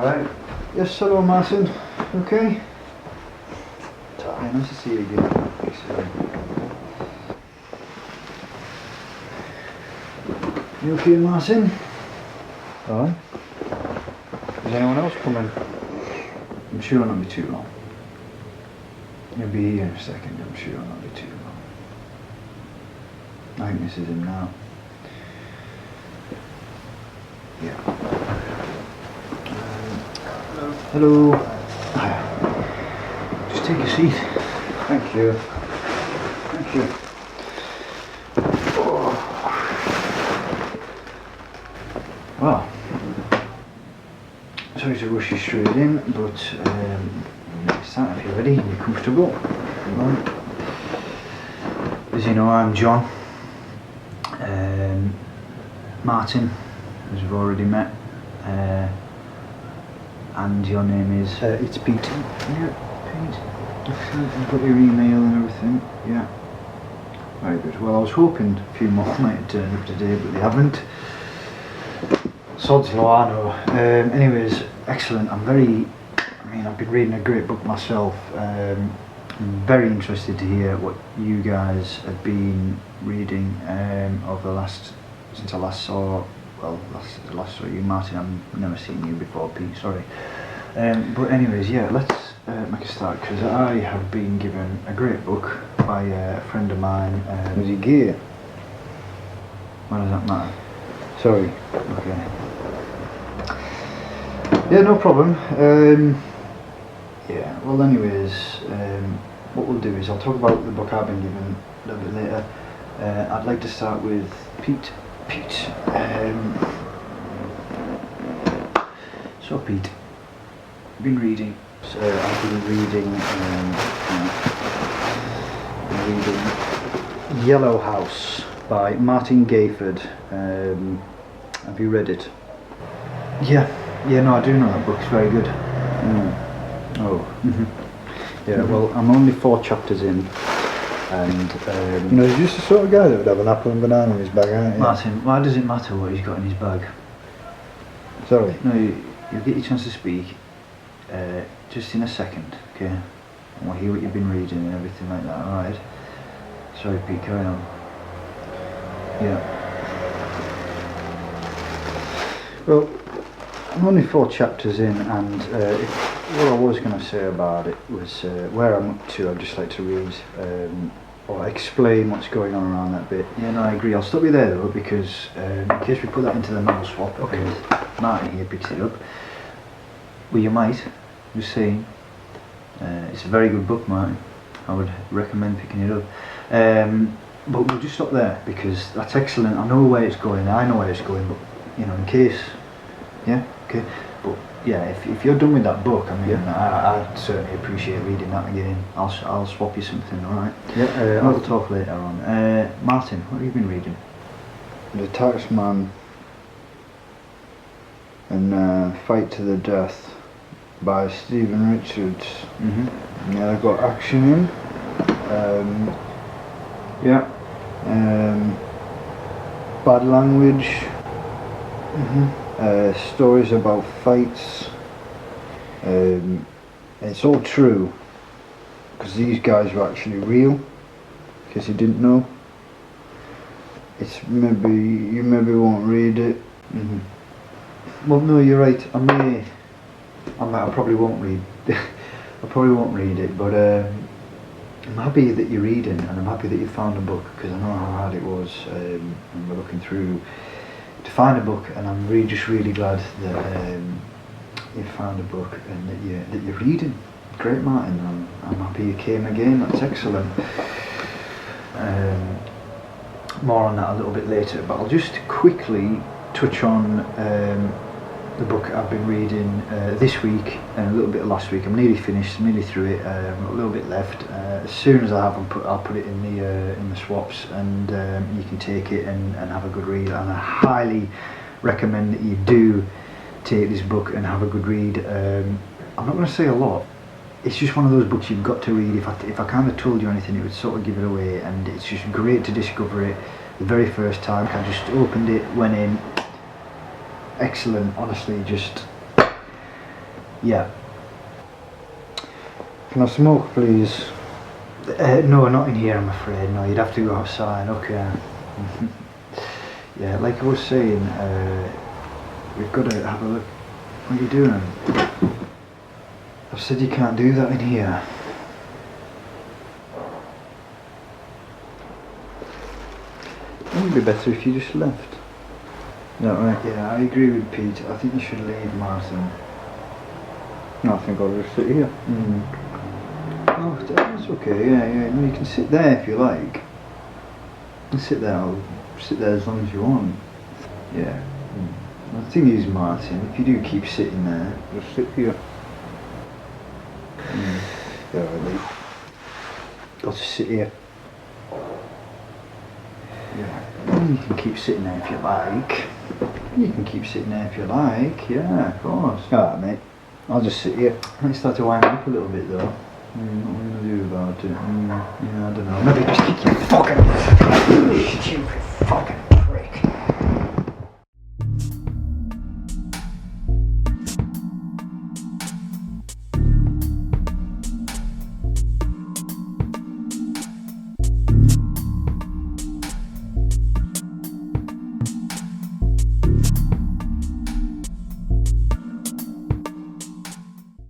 Alright. Yes, hello Martin. Okay? Yeah, nice to see you again. You okay, Martin? Alright. Is anyone else coming? I'm sure it'll not be too long. He'll be here in a second, I'm sure it'll not be too long. I think this is him now. Yeah. Hello. Just take a seat. Thank you. Thank you. Oh. Well, sorry to rush you straight in, but next time if you're ready and you're comfortable. As you know, I'm John. Martin, as we've already met. And your name is? It's Pete. Yeah, Pete. Excellent. I've got your email and everything. Yeah. Very good. Well, I was hoping a few more might have turned up today, but they haven't. Sod's law, I know. Anyways, excellent. I've been reading a great book myself. I'm very interested to hear what you guys have been reading over the last, since I last saw. Well, last saw you, Martin. I've never seen you before, Pete. Sorry. But anyways, yeah, let's make a start, because I have been given a great book by a friend of mine. Was he gay? Why does that matter? Sorry. Okay. Yeah, no problem. Yeah. Well, anyways, what we'll do is I'll talk about the book I've been given a little bit later. I'd like to start with Pete. So Pete, I've been reading. So I've been reading Yellow House by Martin Gayford. Have you read it? Yeah, no, I do know that book. It's very good. Oh. Yeah. Well, I'm only 4 chapters in. And you know, he's just the sort of guy that would have an apple and banana in his bag, aren't you? Martin, why does it matter what he's got in his bag? Sorry. No, you'll get your chance to speak just in a second, okay? And we'll hear what you've been reading and everything like that, alright? Sorry Pete, carry on. Yeah. Well, I'm only 4 chapters in, and what I was going to say about it was where I'm up to. I'd just like to read or explain what's going on around that bit. Yeah, no, I agree. I'll stop you there though, because in case we put that into the novel swap, okay, and Martin here picks it up. Well, you might, just saying. It's a very good book, Martin. I would recommend picking it up. But we'll just stop there, because that's excellent. I know where it's going. I know where it's going, but you know, in case. Yeah, okay. But yeah, if you're done with that book, I mean, yeah. I'd certainly appreciate reading that again. I'll swap you something, alright? Yeah, I'll talk later on. Martin, what have you been reading? The Taxman and Fight to the Death by Stephen Richards. Yeah, I've got action in. Yeah. Bad language. Stories about fights. It's all true, because these guys were actually real, in case you didn't know. It's you maybe won't read it. Well, no, you're right. I probably won't read. I probably won't read it, but I'm happy that you're reading, and I'm happy that you found a book, because I know how hard it was when we're looking through to find a book, and I'm just really glad that you found a book and that you're reading. Great, Martin. I'm happy you came again. That's excellent. More on that a little bit later, but I'll just quickly touch on the book I've been reading this week and a little bit of last week. I'm nearly finished, nearly through it. I've got a little bit left. As soon as I have, I'll put it in the swaps, and you can take it and have a good read. And I highly recommend that you do take this book and have a good read. I'm not going to say a lot. It's just one of those books you've got to read. If I kind of told you anything, it would sort of give it away, and it's just great to discover it the very first time. I just opened it, went in. Excellent, honestly, just Yeah. Can I smoke, please? No, not in here, I'm afraid. No, you'd have to go outside. Okay. Yeah, like I was saying, we've got to have a look. What are you doing? I've said you can't do that in here. It would be better if you just left. Is that right? Yeah, I agree with Pete. I think you should leave, Martin. No, I think I'll just sit here. Oh, that's okay. Yeah. No, you can sit there if you like. You can sit there. I'll sit there as long as you want. Yeah. The thing is, Martin, if you do keep sitting there, Just sit here. yeah, right, I'll just sit here. Yeah. You can keep sitting there if you like. You can keep sitting there if you like. Yeah, of course. Alright, mate. I'll just sit here. Let's start to wind up a little bit, though. What are we gonna do about it? Yeah, I don't know. Maybe just kick your fucking. Stupid fucking.